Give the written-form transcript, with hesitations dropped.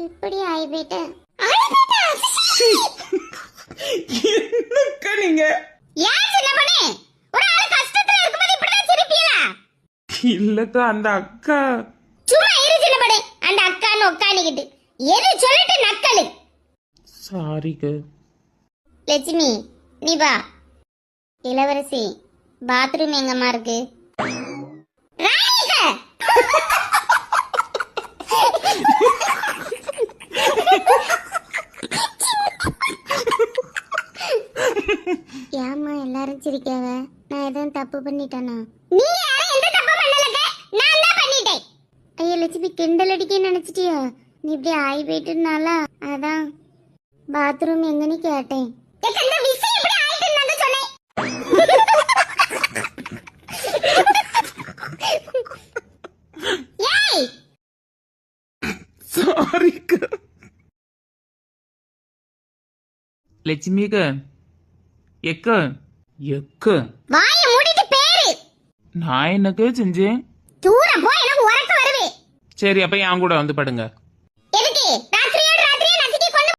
இப்படி ஆகி போயிட்டேன். என்னக்கா நீங்க? ஏன் சின்ன பொண்ணு, ஒரு ஆளு கஷ்டத்துல இருக்கும்போது இப்படிதான் சிரிப்பீங்களா? இல்லக்கா அந்த அக்கா. சும்மா இரு சின்ன பொண்ணு, அந்த அக்கான்னு உட்காந்துக்கிட்டு எது சொல்லிட்டு நக்கலு. சாரிக்கா. லட்சுமி நீ வா. இளவரசி பாத்ரூம் எங்கம்மா இருக்கு? ஏமா எல்லாரும் சிரிக்காவ? நான் எதுவும் தப்பு பண்ணிட்டேனா? நீ யாரும் எந்த தப்பு பண்ணலங்க, நான் தான் பண்ணிட்டேன். ஐயா லட்சுமி கிண்டல் அடிக்க நினைச்சிட்டியா? நீ இப்படி ஆகி போயிட்டுனால அதான் பாத்ரூம் எங்கன்னு கேட்டேன். சாரிக்கா. லட்சுமிக்கா எக்கா எக்கா வாயை மூடிட்டு பேரு. நான் என்னக்கா செஞ்சேன்? தூரம் போ, எனக்கு உறக்க வருவே. சரி அப்ப என் கூட வந்து படுங்க.